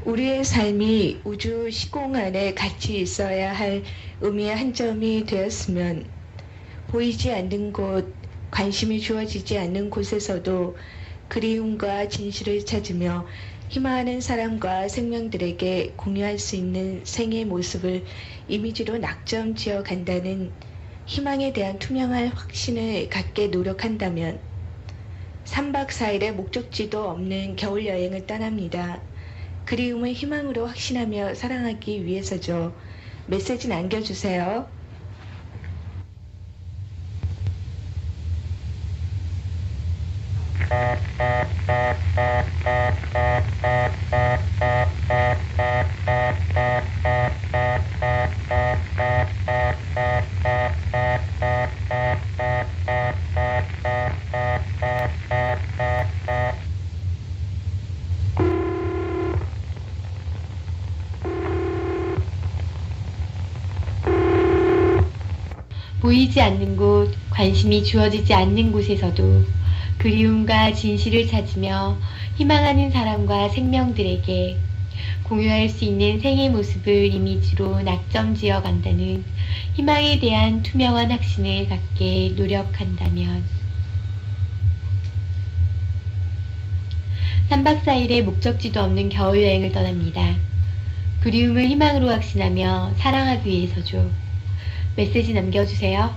우리의 삶이 우주 시공 안에 같이 있어야 할 의미의 한 점이 되었으면 보이지 않는 곳, 관심이 주어지지 않는 곳에서도 그리움과 진실을 찾으며 희망하는 사람과 생명들에게 공유할 수 있는 생의 모습을 이미지로 낙점 지어 간다는 희망에 대한 투명한 확신을 갖게 노력한다면 3박 4일의 목적지도 없는 겨울 여행을 떠납니다. 그리움을 희망으로 확신하며 사랑하기 위해서죠. 메시지 남겨주세요. 보이지 않는 곳, 관심이 주어지지 않는 곳에서도 그리움과 진실을 찾으며 희망하는 사람과 생명들에게 공유할 수 있는 생의 모습을 이미지로 낙점 지어 간다는 희망에 대한 투명한 확신을 갖게 노력한다면 3박 4일의 목적지도 없는 겨울 여행을 떠납니다. 그리움을 희망으로 확신하며 사랑하기 위해서죠. 메시지 남겨주세요.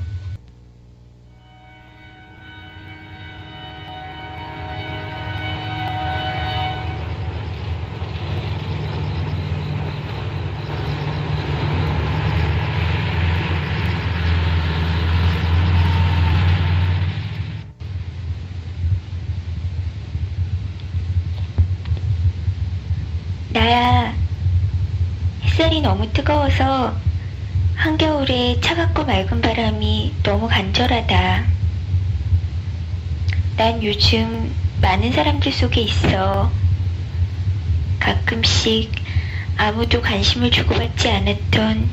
나야, 햇살이 너무 뜨거워서 한겨울에 차갑고 맑은 바람이 너무 간절하다. 난 요즘 많은 사람들 속에 있어. 가끔씩 아무도 관심을 주고받지 않았던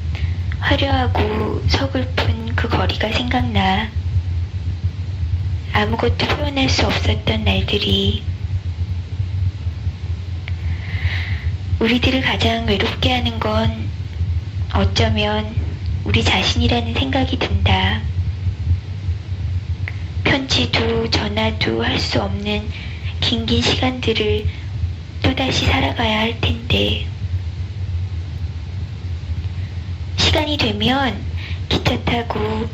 화려하고 서글픈 그 거리가 생각나. 아무것도 표현할 수 없었던 날들이. 우리들을 가장 외롭게 하는 건 어쩌면 우리 자신이라는 생각이 든다. 편지도 전화도 할 수 없는 긴 시간들을 또다시 살아가야 할 텐데. 시간이 되면 기차 타고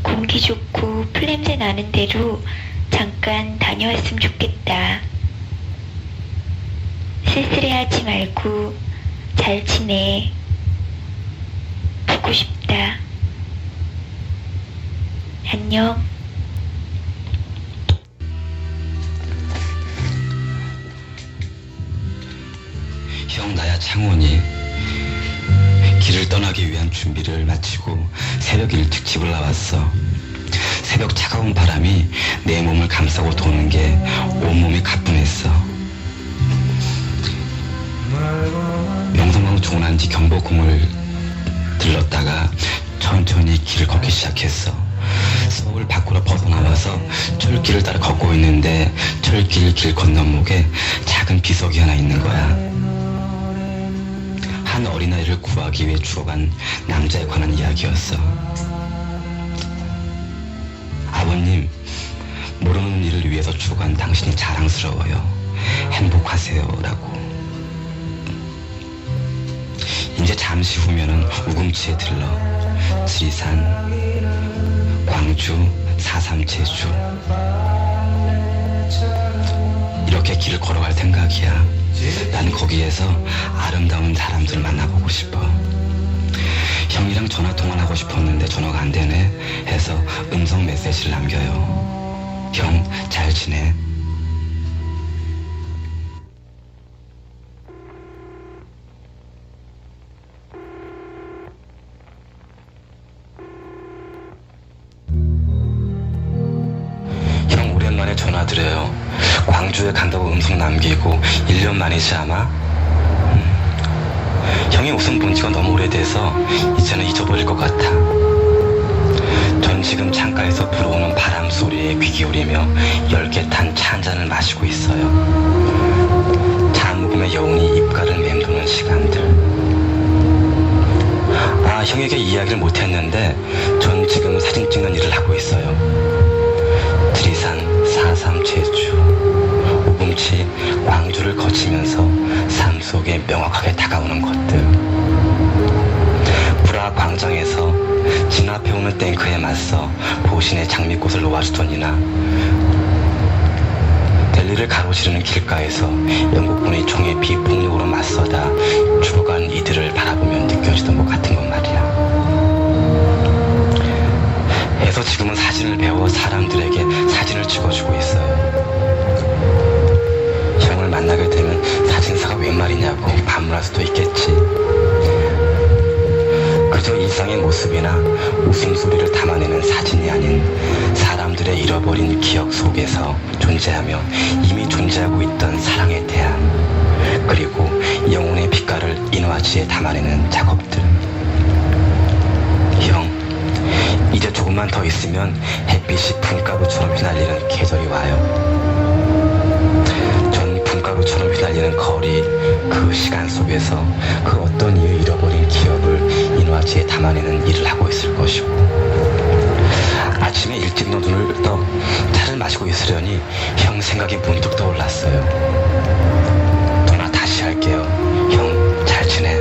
공기 좋고 풀냄새 나는 데로 잠깐 다녀왔으면 좋겠다. 쓸쓸해하지 말고 잘 지내. 보고 싶다. 안녕. 형, 나야 창원이. 길을 떠나기 위한 준비를 마치고 새벽 일찍 집을 나왔어. 새벽 차가운 바람이 내 몸을 감싸고 도는 게 온몸이 가뿐했어. 명성황 종란지 경복궁을 들렀다가 천천히 길을 걷기 시작했어. 서울 밖으로 벗어나와서 철길을 따라 걷고 있는데 철길 길 건너목에 작은 비석이 하나 있는 거야. 한 어린아이를 구하기 위해 죽어간 남자에 관한 이야기였어. 아버님, 모르는 일을 위해서 죽어간 당신이 자랑스러워요. 행복하세요. 라고. 이제 잠시 후면은 우금치에 들러 지리산, 광주, 4.3 제주 이렇게 길을 걸어갈 생각이야. 난 거기에서 아름다운 사람들을 만나보고 싶어. 형이랑 전화통화를 하고 싶었는데 전화가 안 되네 해서 음성 메시지를 남겨요. 형, 잘 지내? 형, 오랜만에 전화드려요. 광주에 간다고 음성 남기고 1년 만이지 아마? 형이 웃음 본 지가 너무 오래돼서 이제는 잊어버릴 것 같아. 전 지금 창가에서 불어오는 바람 소리에 귀 기울이며 10개 탄 차 한 잔을 마시고 있어요. 차 한 모금의 여운이 입가를 맴도는 시간. 형에게 이야기를 못했는데 전 지금 사진 찍는 일을 하고 있어요. 지리산, 4.3 제주, 오금치, 광주를 거치면서 삶 속에 명확하게 다가오는 것들. 불화 광장에서 진 앞에 오는 탱크에 맞서 보신의 장미꽃을 놓아주던 이나 델리를 가로지르는 길가에서 영국군의 총에 비폭력으로 맞서다 죽어간 이들을 바라보면 느껴지던 것 같은 건 말이야. 해서 지금은 사진을 배워 사람들에게 사진을 찍어주고 있어요. 형을 만나게 되면 사진사가 웬 말이냐고 반문할 수도 있겠지. 그저 일상의 모습이나 웃음소리를 담아내는 사진이 아닌 사람들의 잃어버린 기억 속에서 존재하며 이미 존재하고 있던 사랑에 대한, 그리고 영혼의 빛깔을 인화지에 담아내는 작업들. 형, 이제 조금만 더 있으면 햇빛이 분가루처럼 휘날리는 계절이 와요. 전 분가루처럼 휘날리는 거리, 그 시간 속에서 그 어떤 이유 잃어버린 기억을 인화지에 담아내는 일을 하고 있을 것이고, 아침에 일찍 눈을 떠 차를 마시고 있으려니 형 생각이 문득 떠올랐어요. 전화 다시 할게요. 형, 잘 지내?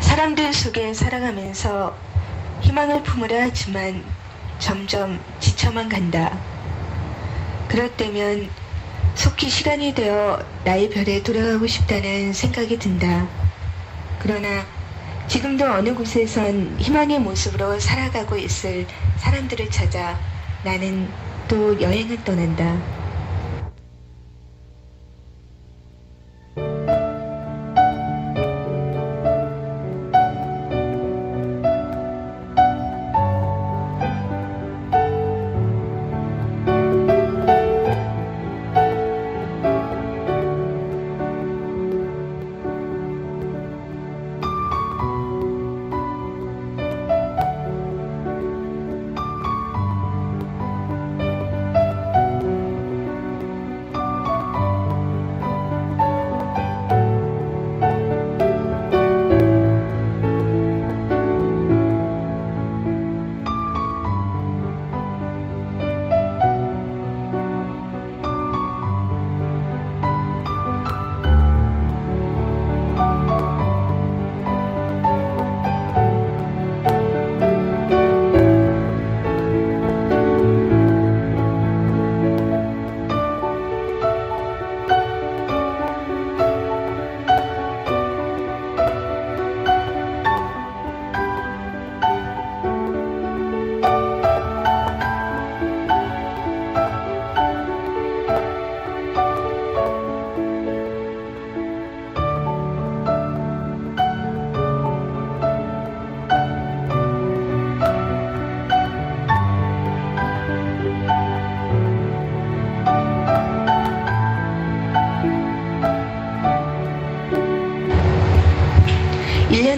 사람들 속에 살아가면서 희망을 품으려 하지만 점점 지쳐만 간다. 그럴 때면 속히 시간이 되어 나의 별에 돌아가고 싶다는 생각이 든다. 그러나 지금도 어느 곳에선 희망의 모습으로 살아가고 있을 사람들을 찾아 나는 또 여행을 떠난다.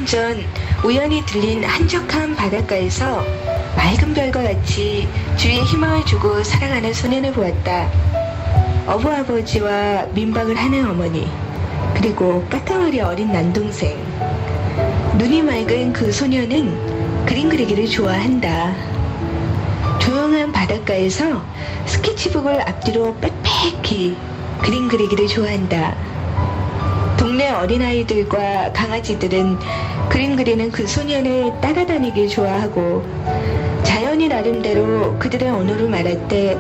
년 전 우연히 들린 한적한 바닷가에서 맑은 별과 같이 주위에 희망을 주고 사랑하는 소년을 보았다. 어부아버지와 민박을 하는 어머니, 그리고 까까머리 어린 남동생. 눈이 맑은 그 소년은 그림 그리기를 좋아한다. 조용한 바닷가에서 스케치북을 앞뒤로 빽빽히 그림 그리기를 좋아한다. 동네 어린아이들과 강아지들은 그림 그리는 그 소년을 따라다니길 좋아하고 자연이 나름대로 그들의 언어로 말할 때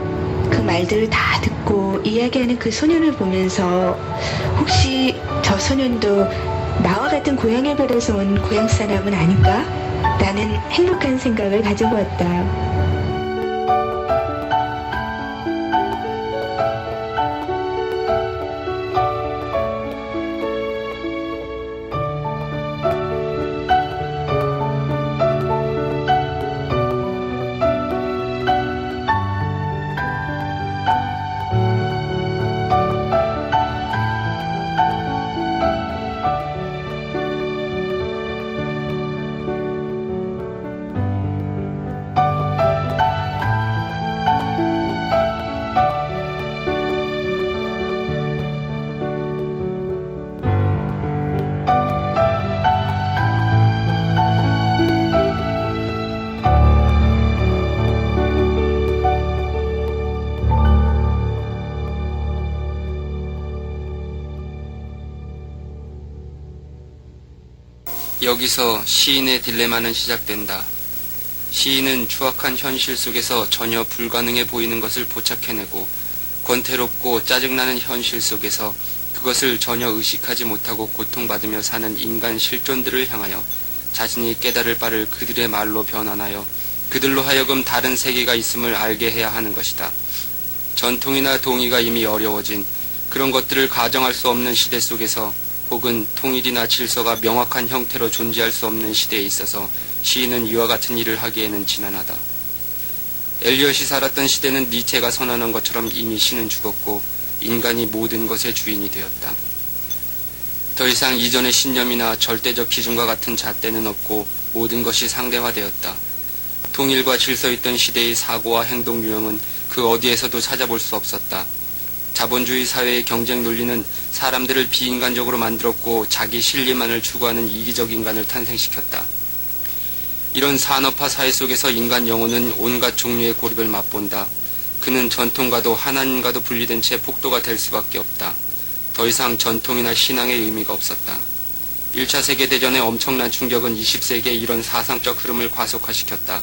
그 말들을 다 듣고 이야기하는 그 소년을 보면서 혹시 저 소년도 나와 같은 고향의 별에서 온 고향 사람은 아닐까? 라는 행복한 생각을 가져보았다. 여기서 시인의 딜레마는 시작된다. 시인은 추악한 현실 속에서 전혀 불가능해 보이는 것을 포착해내고 권태롭고 짜증나는 현실 속에서 그것을 전혀 의식하지 못하고 고통받으며 사는 인간 실존들을 향하여 자신이 깨달을 바를 그들의 말로 변환하여 그들로 하여금 다른 세계가 있음을 알게 해야 하는 것이다. 전통이나 동의가 이미 어려워진 그런 것들을 가정할 수 없는 시대 속에서 혹은 통일이나 질서가 명확한 형태로 존재할 수 없는 시대에 있어서 시인은 이와 같은 일을 하기에는 지난하다. 엘리엇이 살았던 시대는 니체가 선언한 것처럼 이미 신은 죽었고 인간이 모든 것의 주인이 되었다. 더 이상 이전의 신념이나 절대적 기준과 같은 잣대는 없고 모든 것이 상대화되었다. 통일과 질서 있던 시대의 사고와 행동 유형은 그 어디에서도 찾아볼 수 없었다. 자본주의 사회의 경쟁 논리는 사람들을 비인간적으로 만들었고 자기 신리만을 추구하는 이기적 인간을 탄생시켰다. 이런 산업화 사회 속에서 인간 영혼은 온갖 종류의 고립을 맛본다. 그는 전통과도 하나님과도 분리된 채 폭도가 될 수밖에 없다. 더 이상 전통이나 신앙의 의미가 없었다. 1차 세계대전의 엄청난 충격은 20세기의 이런 사상적 흐름을 과속화시켰다.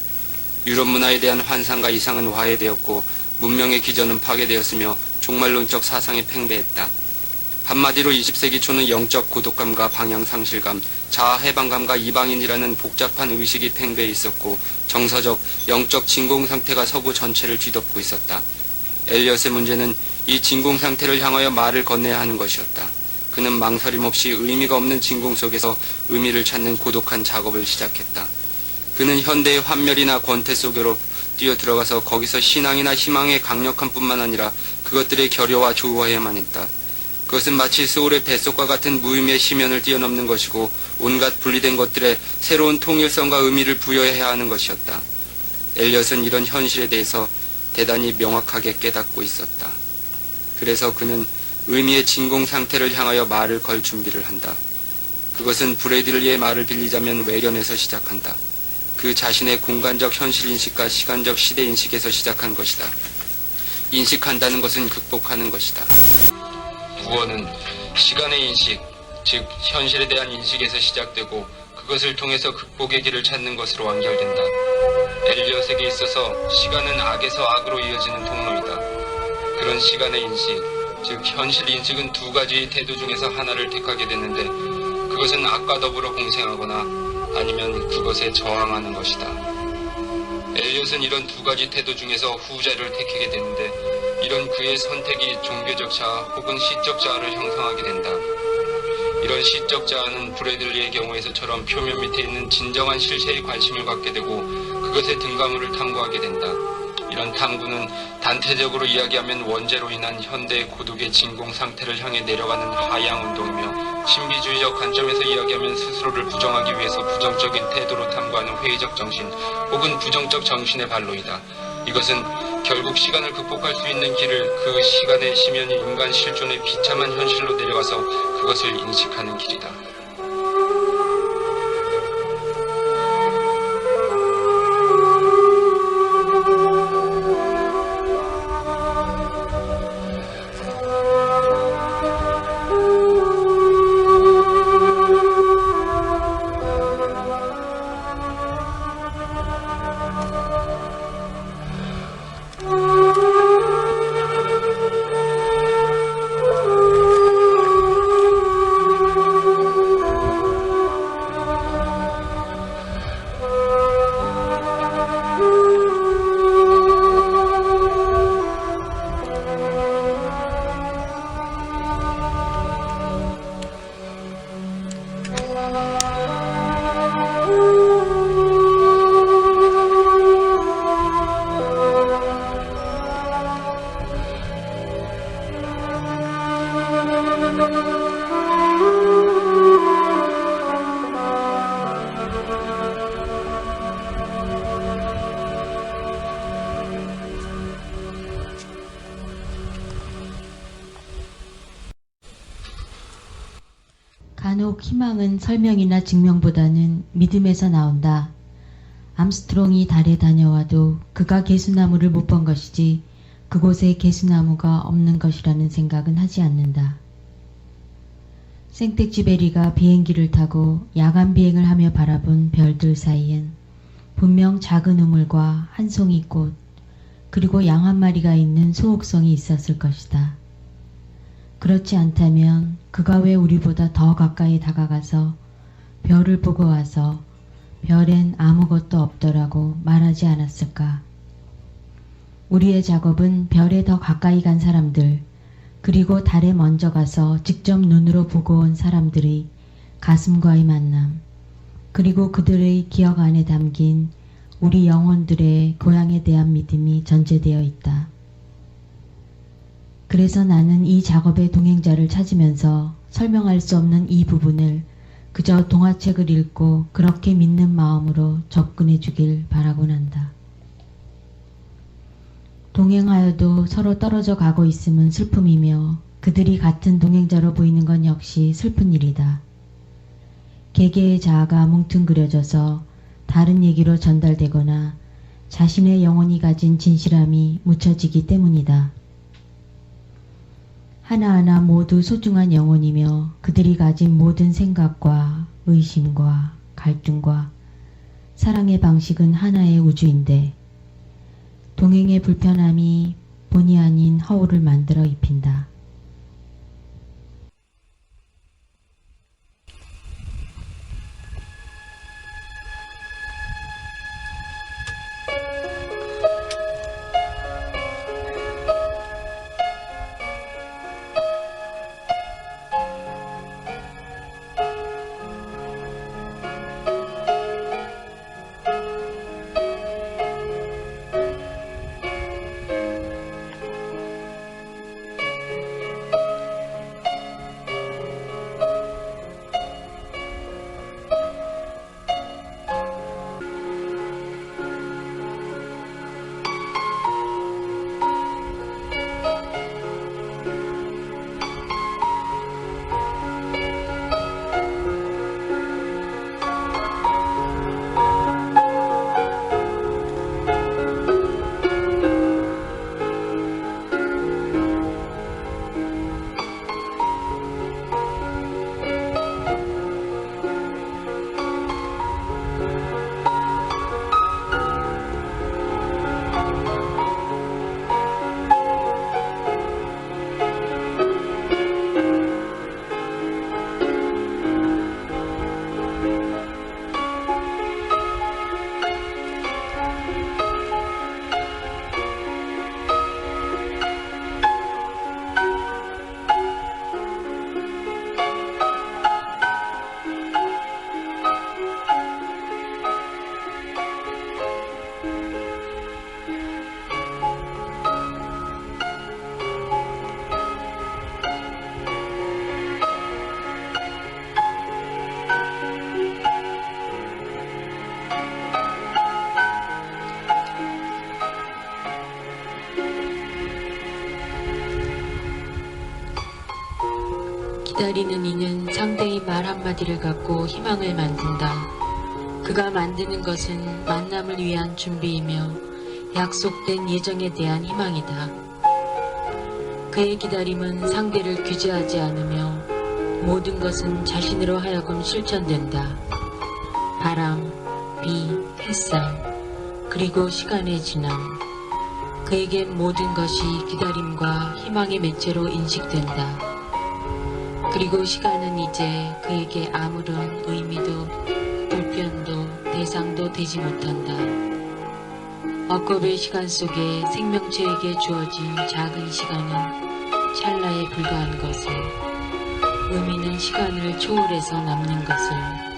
유럽 문화에 대한 환상과 이상은 와해되었고 문명의 기전은 파괴되었으며 종말론적 사상이 팽배했다. 한마디로 20세기 초는 영적 고독감과 방향상실감, 자아해방감과 이방인이라는 복잡한 의식이 팽배해 있었고 정서적, 영적 진공상태가 서구 전체를 뒤덮고 있었다. 엘리엇의 문제는 이 진공상태를 향하여 말을 건네야 하는 것이었다. 그는 망설임 없이 의미가 없는 진공 속에서 의미를 찾는 고독한 작업을 시작했다. 그는 현대의 환멸이나 권태 속으로 뛰어들어가서 거기서 신앙이나 희망의 강력한 뿐만 아니라 그것들의 결여와 조화해야만 했다. 그것은 마치 소울의 뱃속과 같은 무의미의 심연을 뛰어넘는 것이고 온갖 분리된 것들의 새로운 통일성과 의미를 부여해야 하는 것이었다. 엘리엇은 이런 현실에 대해서 대단히 명확하게 깨닫고 있었다. 그래서 그는 의미의 진공 상태를 향하여 말을 걸 준비를 한다. 그것은 브래들리의 말을 빌리자면 외련에서 시작한다. 그 자신의 공간적 현실인식과 시간적 시대인식에서 시작한 것이다. 인식한다는 것은 극복하는 것이다. 구원은 시간의 인식, 즉 현실에 대한 인식에서 시작되고 그것을 통해서 극복의 길을 찾는 것으로 완결된다. 엘리엇에게 있어서 시간은 악에서 악으로 이어지는 통로이다. 그런 시간의 인식, 즉 현실 인식은 두 가지의 태도 중에서 하나를 택하게 되는데 그것은 악과 더불어 공생하거나 아니면 그것에 저항하는 것이다. 엘리엇은 이런 두 가지 태도 중에서 후자를 택하게 되는데 이런 그의 선택이 종교적 자아 혹은 시적 자아를 형성하게 된다. 이런 시적 자아는 브래들리의 경우에서처럼 표면 밑에 있는 진정한 실체에 관심을 갖게 되고 그것의 등가물을 탐구하게 된다. 이런 탐구는 단태적으로 이야기하면 원죄로 인한 현대의 고독의 진공 상태를 향해 내려가는 하향 운동이며 신비주의적 관점에서 이야기하면 스스로를 부정하기 위해서 부정적인 태도로 탐구하는 회의적 정신 혹은 부정적 정신의 반론이다. 이것은 결국 시간을 극복할 수 있는 길을 그 시간의 심연이 인간 실존의 비참한 현실로 내려가서 그것을 인식하는 길이다. 간혹 희망은 설명이나 증명보다는 믿음에서 나온다. 암스트롱이 달에 다녀와도 그가 개수나무를 못 본 것이지 그곳에 개수나무가 없는 것이라는 생각은 하지 않는다. 생텍쥐베리가 비행기를 타고 야간 비행을 하며 바라본 별들 사이엔 분명 작은 우물과 한 송이 꽃 그리고 양 한 마리가 있는 소옥성이 있었을 것이다. 그렇지 않다면 그가 왜 우리보다 더 가까이 다가가서 별을 보고 와서 별엔 아무것도 없더라고 말하지 않았을까? 우리의 작업은 별에 더 가까이 간 사람들, 그리고 달에 먼저 가서 직접 눈으로 보고 온 사람들의 가슴과의 만남, 그리고 그들의 기억 안에 담긴 우리 영혼들의 고향에 대한 믿음이 전제되어 있다. 그래서 나는 이 작업의 동행자를 찾으면서 설명할 수 없는 이 부분을 그저 동화책을 읽고 그렇게 믿는 마음으로 접근해 주길 바라곤 한다. 동행하여도 서로 떨어져 가고 있음은 슬픔이며 그들이 같은 동행자로 보이는 건 역시 슬픈 일이다. 개개의 자아가 뭉뚱그려져서 다른 얘기로 전달되거나 자신의 영혼이 가진 진실함이 묻혀지기 때문이다. 하나하나 모두 소중한 영혼이며 그들이 가진 모든 생각과 의심과 갈등과 사랑의 방식은 하나의 우주인데 동행의 불편함이 본의 아닌 허울을 만들어 입힌다. 기다리는 이는 상대의 말 한마디를 갖고 희망을 만든다. 그가 만드는 것은 만남을 위한 준비이며 약속된 예정에 대한 희망이다. 그의 기다림은 상대를 규제하지 않으며 모든 것은 자신으로 하여금 실천된다. 바람, 비, 햇살, 그리고 시간의 지남. 그에겐 모든 것이 기다림과 희망의 매체로 인식된다. 그리고 시간은 이제 그에게 아무런 의미도 불변도 대상도 되지 못한다. 억겁의 시간 속에 생명체에게 주어진 작은 시간은 찰나에 불과한 것을, 의미는 시간을 초월해서 남는 것을.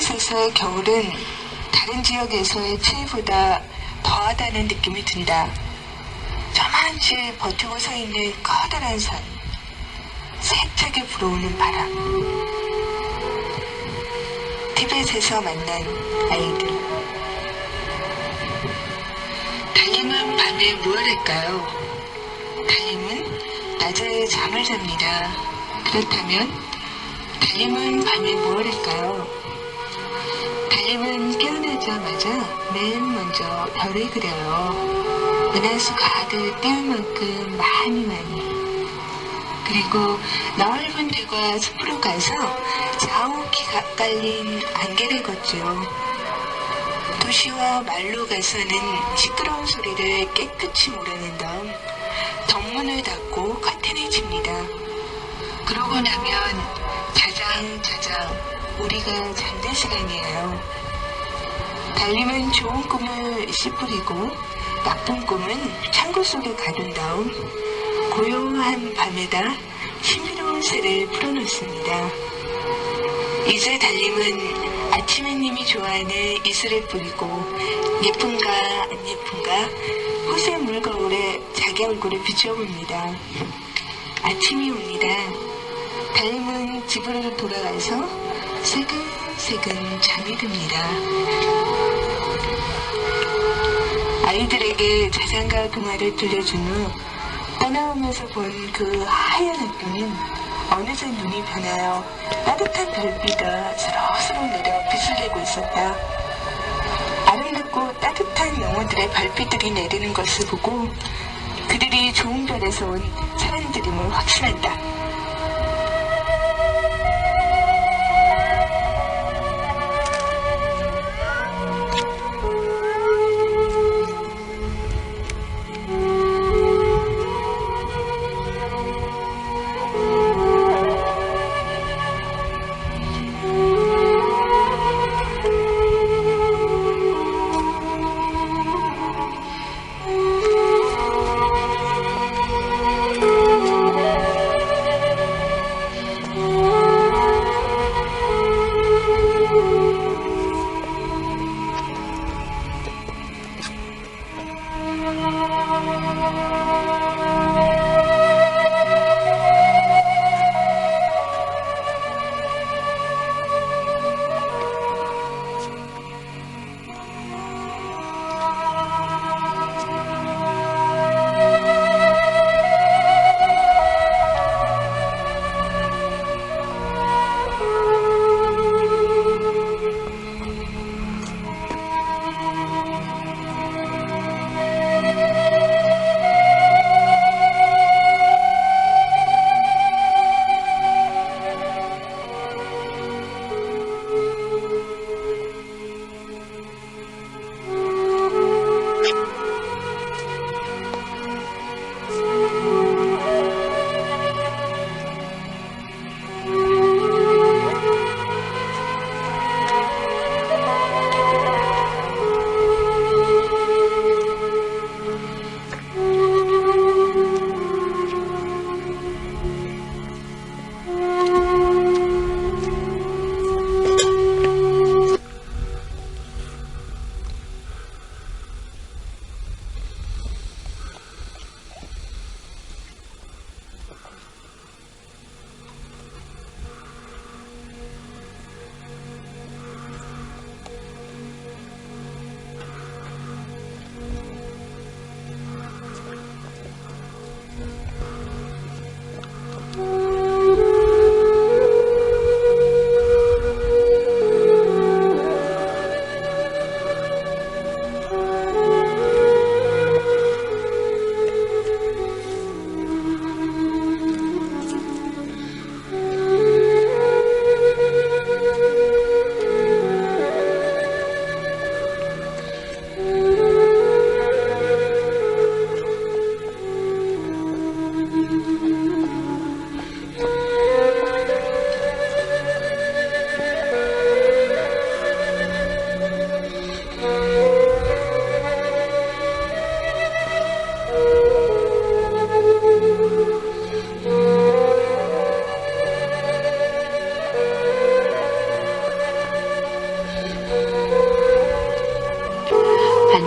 티벳에서의 겨울은 다른 지역에서의 추위보다 더하다는 느낌이 든다. 저만치 버티고 서 있는 커다란 산, 세차게 불어오는 바람. 티벳에서 만난 아이들. 달님은 밤에 무엇 할까요? 달님은 낮에 잠을 잡니다. 그렇다면 달님은 밤에 무엇 할까요? 달님은 깨어나자마자 맨 먼저 별을 그려요. 은하수 가득 띄울 만큼 많이. 그리고 넓은 들과 숲으로 가서 자욱이 깔린 안개를 걷죠. 도시와 말로 가서는 시끄러운 소리를 깨끗이 모르는 다음 덕문을 닫고 커튼을 칩니다. 그러고 나면 자장 우리가 잠들 시간이에요. 달님은 좋은 꿈을 씨뿌리고 나쁜 꿈은 창고 속에 가둔 다음 고요한 밤에다 신비로운 새를 풀어놓습니다. 이제 달님은 아침 햇님이 좋아하는 이슬을 뿌리고 예쁜가 안 예쁜가 호세 물거울에 자기 얼굴을 비춰봅니다. 아침이 옵니다. 달님은 집으로 돌아가서 새근새근 잠이 듭니다. 아이들에게 자장가 동화를 들려준 후 떠나오면서 본 그 하얀 햇빛은 어느새 눈이 변하여 따뜻한 별비가 서로서로 내려 빛을 내고 있었다. 아름답고 따뜻한 영혼들의 별빛들이 내리는 것을 보고 그들이 좋은 별에서 온 사람들임을 확신한다.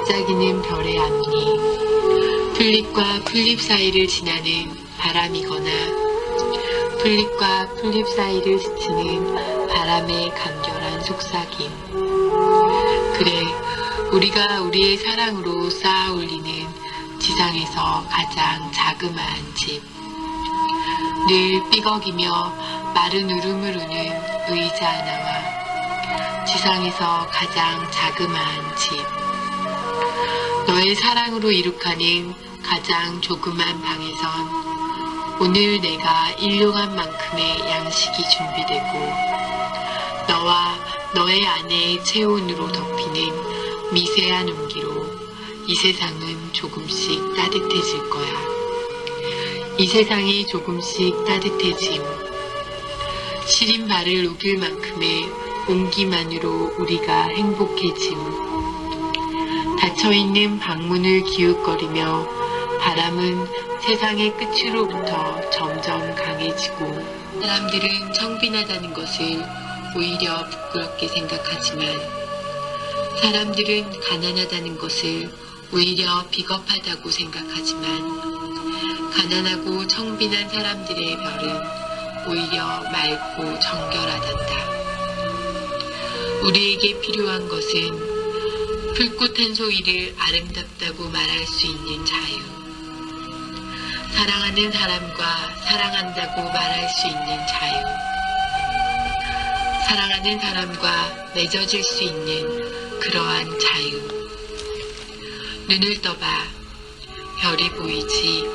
반짝이는 별의 앞니, 풀잎과 풀잎 사이를 지나는 바람이거나 풀잎과 풀잎 사이를 스치는 바람의 간결한 속삭임. 그래, 우리가 우리의 사랑으로 쌓아 올리는 지상에서 가장 자그마한 집. 늘 삐걱이며 마른 울음을 우는 의자 하나와 지상에서 가장 자그마한 집. 너의 사랑으로 이룩하는 가장 조그만 방에선 오늘 내가 일용한 만큼의 양식이 준비되고 너와 너의 아내의 체온으로 덮이는 미세한 온기로 이 세상은 조금씩 따뜻해질 거야. 이 세상이 조금씩 따뜻해짐. 시린 발을 우길 만큼의 온기만으로 우리가 행복해짐. 닫혀있는 방문을 기웃거리며 바람은 세상의 끝으로부터 점점 강해지고 사람들은 청빈하다는 것을 오히려 부끄럽게 생각하지만 사람들은 가난하다는 것을 오히려 비겁하다고 생각하지만 가난하고 청빈한 사람들의 별은 오히려 맑고 정결하단다. 우리에게 필요한 것은 불꽃 한 송이를 아름답다고 말할 수 있는 자유. 사랑하는 사람과 사랑한다고 말할 수 있는 자유. 사랑하는 사람과 맺어질 수 있는 그러한 자유. 눈을 떠봐. 별이 보이지.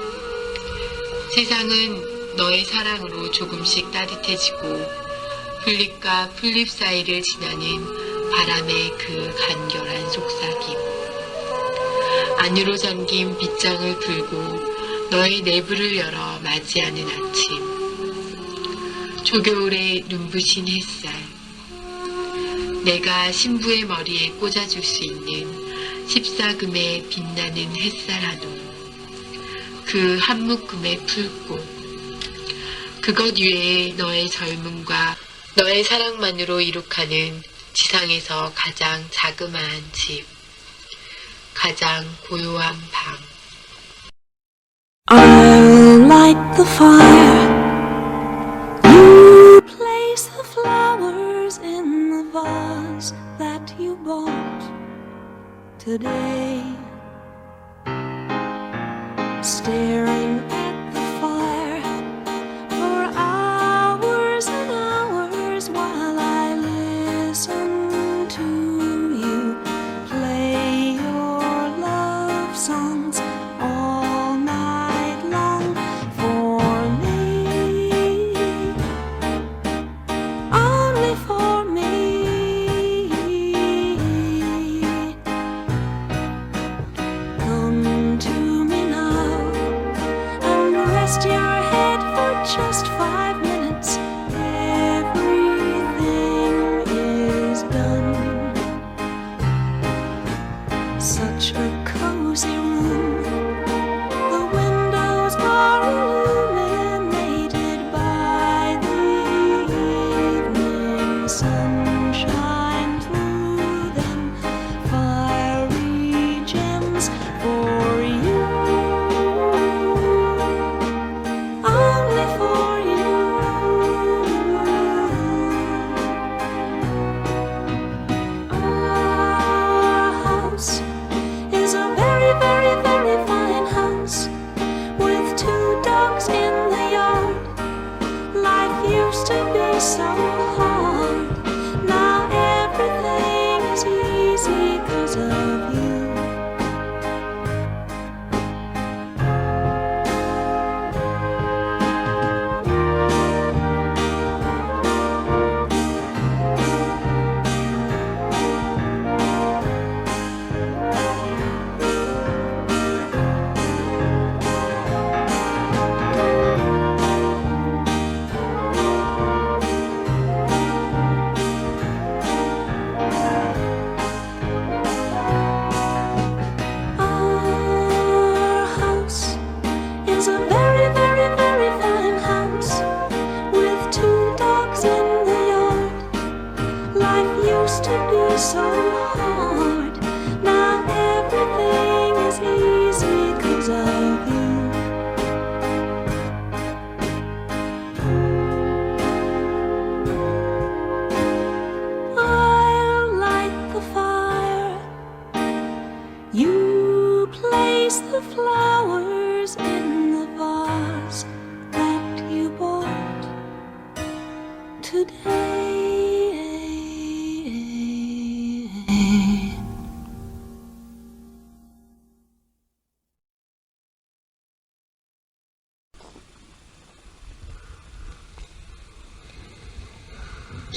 세상은 너의 사랑으로 조금씩 따뜻해지고 풀잎과 풀잎 사이를 지나는 바람의 그 간결한 속삭임. 안으로 잠긴 빗장을 풀고 너의 내부를 열어 맞이하는 아침. 초겨울의 눈부신 햇살. 내가 신부의 머리에 꽂아줄 수 있는 14금의 빛나는 햇살 한올. 그 한 묶음의 풀꽃. 그것 위에 너의 젊음과 너의 사랑만으로 이룩하는 지상에서 가장 자그마한 집, 가장 고요한 방. I'll light the fire. You place the flowers in the vase that you bought today. Staring at the fire for hours and hours while I listen to you play your love songs all night long for me, only for me. Come to me now and rest your head for just 5 minutes. Everything is done. Such a cozy room. The windows are illuminated by the evening sunshine through them. Fiery gems for you, only for you. Our house is a very, very, very fine house with 2 dogs in the yard. Life used to be so hard. Now everything is easy 'cause of you. Our house is a very, very, very fine house with 2 dogs in the yard. Life used to be so hard. Now everything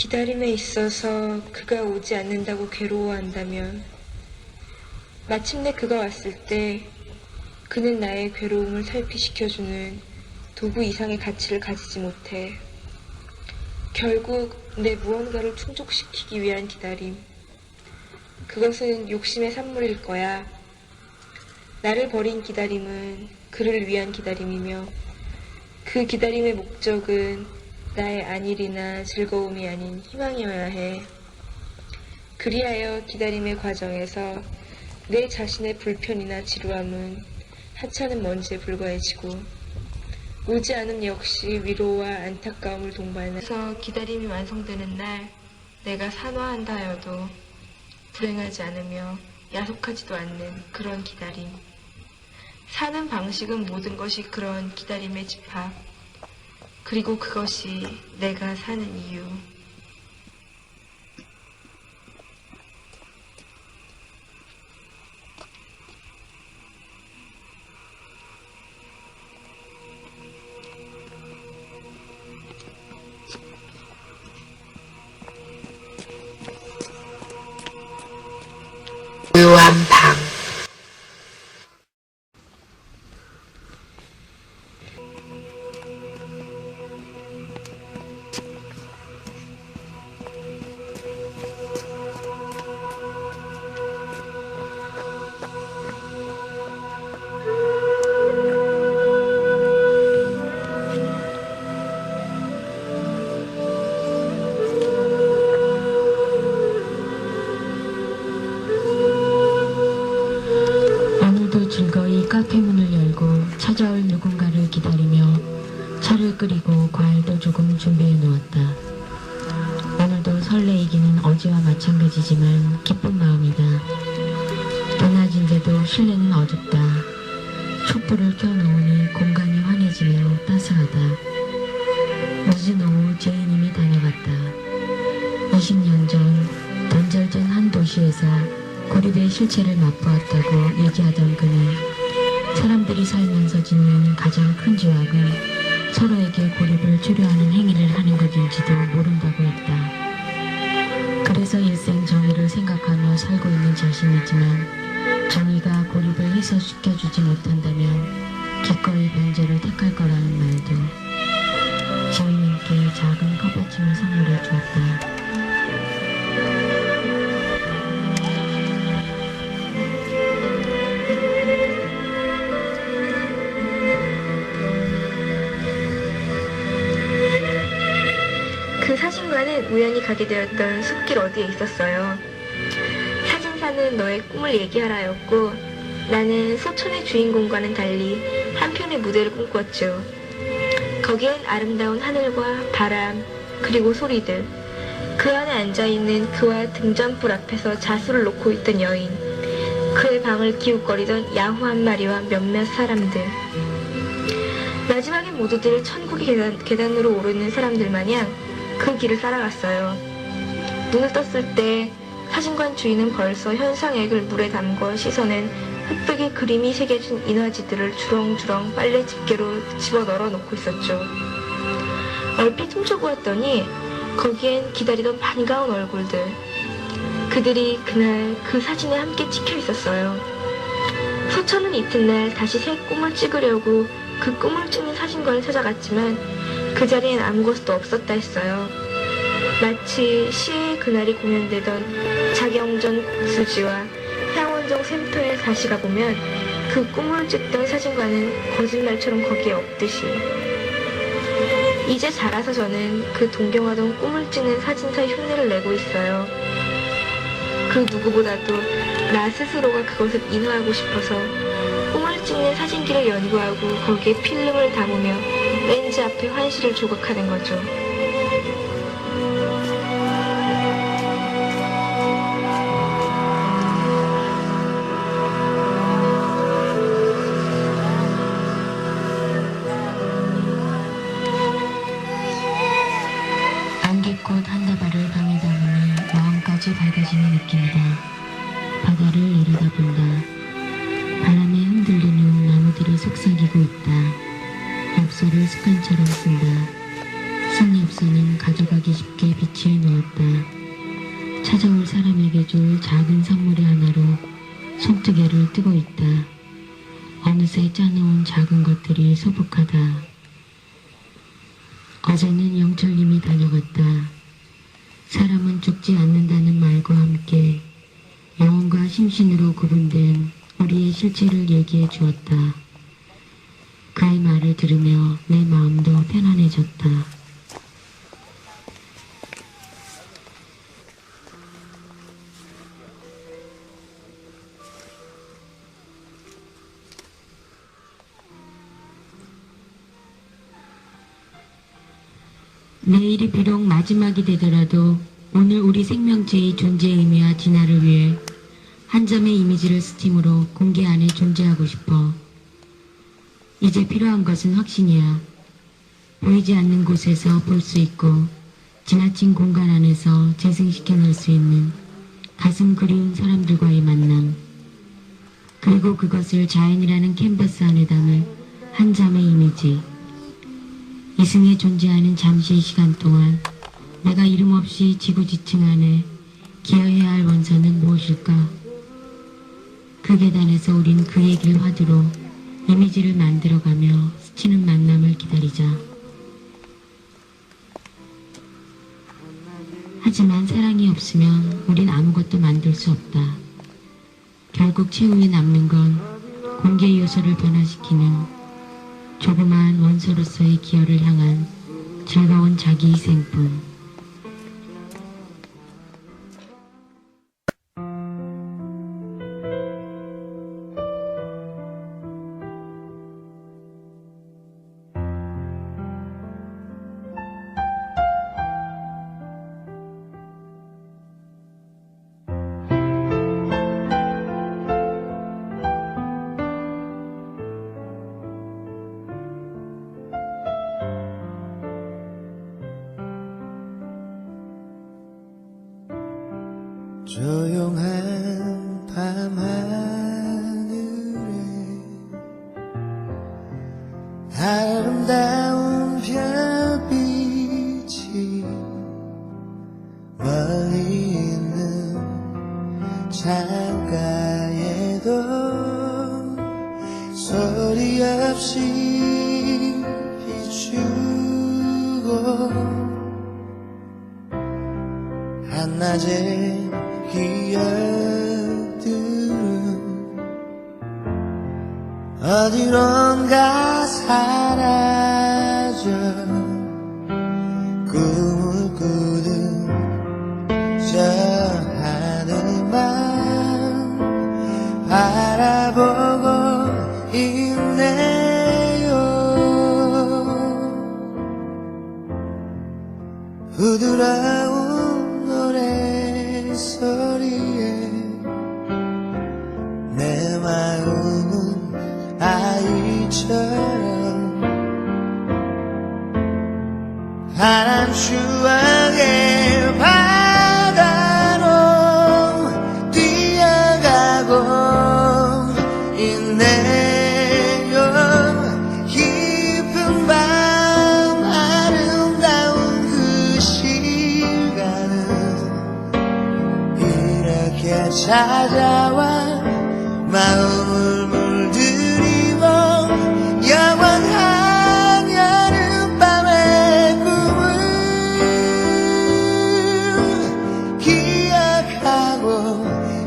기다림에 있어서 그가 오지 않는다고 괴로워한다면 마침내 그가 왔을 때 그는 나의 괴로움을 탈피시켜주는 도구 이상의 가치를 가지지 못해 결국 내 무언가를 충족시키기 위한 기다림, 그것은 욕심의 산물일 거야. 나를 버린 기다림은 그를 위한 기다림이며 그 기다림의 목적은 나의 안일이나 즐거움이 아닌 희망이어야 해. 그리하여 기다림의 과정에서 내 자신의 불편이나 지루함은 하찮은 먼지에 불과해지고 오지 않음 역시 위로와 안타까움을 동반해서 기다림이 완성되는 날 내가 산화한다 하여도 불행하지 않으며 야속하지도 않는 그런 기다림. 사는 방식은 모든 것이 그런 기다림의 집합. 그리고 그것이 내가 사는 이유. 묘한 방. 즐거이 카페 문을 열고 찾아올 누군가를 기다리며 차를 끓이고 과일도 조금 준비해 놓았다. 오늘도 설레이기는 어제와 마찬가지지만 기쁜 마음이다. 낮인데도 실내는 어둡다. 촛불을 켜놓으니 공간이 환해지며 따스하다. 늦은 오후 제이님이 다녀갔다. 20년 전 단절된 한 도시에서 고립의 실체를 맛보았다고 얘기하던 그는 사람들이 살면서 짓는 가장 큰 죄악은 서로에게 고립을 초래하는 행위를 하는 것인지도 모른다고 했다. 그래서 일생 정의를 생각하며 살고 있는 자신이지만 정의가 고립을 해소시켜주지 못한다면 기꺼이 변제를 택할 거라는 말도 저희님께 작은 컵받침을 선물해 주었다. 그 사진관은 우연히 가게 되었던 숲길 어디에 있었어요. 사진사는 너의 꿈을 얘기하라였고 나는 소천의 주인공과는 달리 한편의 무대를 꿈꿨죠. 거기엔 아름다운 하늘과 바람 그리고 소리들, 그 안에 앉아있는 그와 등잔불 앞에서 자수를 놓고 있던 여인, 그의 방을 기웃거리던 야후 한 마리와 몇몇 사람들. 마지막엔 모두들 천국의 계단으로 오르는 사람들 마냥 그 길을 따라갔어요. 눈을 떴을 때 사진관 주인은 벌써 현상액을 물에 담궈 씻어낸 흑백의 그림이 새겨진 인화지들을 주렁주렁 빨래 집게로 집어넣어 놓고 있었죠. 얼핏 훔쳐보았더니 거기엔 기다리던 반가운 얼굴들, 그들이 그날 그 사진에 함께 찍혀 있었어요. 소천은 이튿날 다시 새 꿈을 찍으려고 그 꿈을 찍는 사진관을 찾아갔지만 그 자리엔 아무것도 없었다 했어요. 마치 시의 그날이 공연되던 자경전 국수지와 향원정 샘터에 다시 가보면 그 꿈을 찍던 사진관은 거짓말처럼 거기에 없듯이. 이제 자라서 저는 그 동경하던 꿈을 찍는 사진사의 흉내를 내고 있어요. 그 누구보다도 나 스스로가 그것을 인화하고 싶어서 꿈을 찍는 사진기를 연구하고 거기에 필름을 담으며 렌즈 앞에 환시를 조각하는 거죠. 안개꽃 한 다발을 방에 담으니 마음까지 밝아지는 느낌이다. 바다를 내려다본다. 바람에 흔들리는 나무들이 속삭이고 있다. 엽서를 습관처럼 쓴다. 쓴 엽서는 가져가기 쉽게 비치해 놓았다. 되었다. 찾아올 사람에게 줄 작은 선물의 하나로 손뜨개를 뜨고 있다. 어느새 짜놓은 작은 것들이 소복하다. 어제는 영철님이 다녀갔다. 사람은 죽지 않는다는 말과 함께 영혼과 심신으로 구분된 우리의 실체를 얘기해 주었다. 그의 말을 들으며 내 마음도 편안해졌다. 내일이 비록 마지막이 되더라도 오늘 우리 생명체의 존재의 의미와 진화를 위해 한 점의 이미지를 스팀으로 공개 안에 존재하고 싶어. 이제 필요한 것은 확신이야. 보이지 않는 곳에서 볼 수 있고 지나친 공간 안에서 재생시켜 놓을 수 있는 가슴 그리운 사람들과의 만남. 그리고 그것을 자연이라는 캔버스 안에 담을 한 점의 이미지. 이승에 존재하는 잠시의 시간 동안 내가 이름 없이 지구 지층 안에 기어야 할 원선은 무엇일까? 그 계단에서 우린 그의 길 화두로 이미지를 만들어가며 스치는 만남을 기다리자. 하지만 사랑이 없으면 우린 아무것도 만들 수 없다. 결국 최후에 남는 건 공개 요소를 변화시키는 조그마한 원소로서의 기여를 향한 즐거운 자기희생뿐. 조용한 밤하늘에 아름다운 별빛이 멀리 있는 창가에도 소리 없이 비추고 한낮에 기억들은 어디론가 사라져 꿈을 꾸는 저 하늘만 바라보고 있네요. 부드러운 노래소리에 내 마음은 아이처럼 파란 추억의 바다로 뛰어가고 있네요. 깊은 밤 아름다운 그 시간은 이렇게 찾아와 마음을 물들이고 영원한 여름밤의 꿈을 기억하고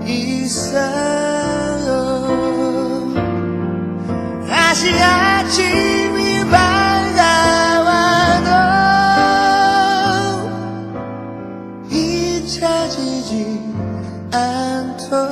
있어요. 다시 아침이 밝아와도 잊혀지지 않도록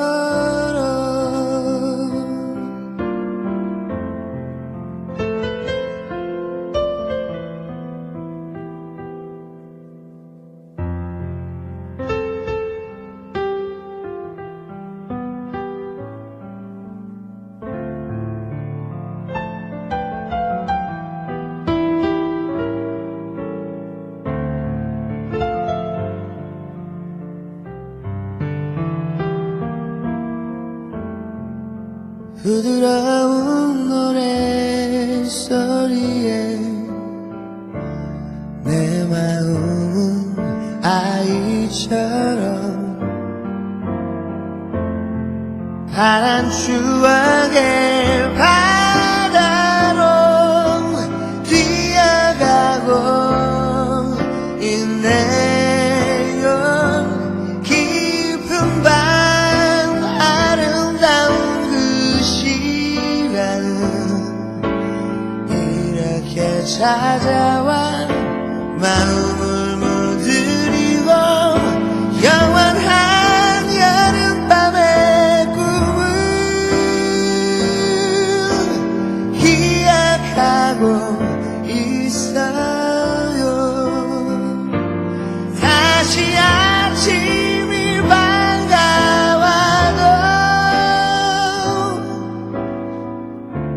부드러운 노래소리에 내 마음은 아이 이처럼 파란 추억의 바다로 뛰어가고 있네요. 깊은 밤 아름다운 그 시간은 이렇게 찾아와 마음을 물들이고 영원한 여름밤의 꿈을 기약하고 있어요. 다시 아침이 반가워도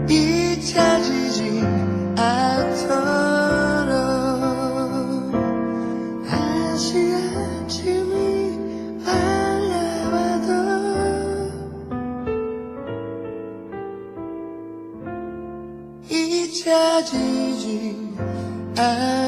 잊혀지지 않도록 다시 아침이 밝아와도 잊혀지지 않도록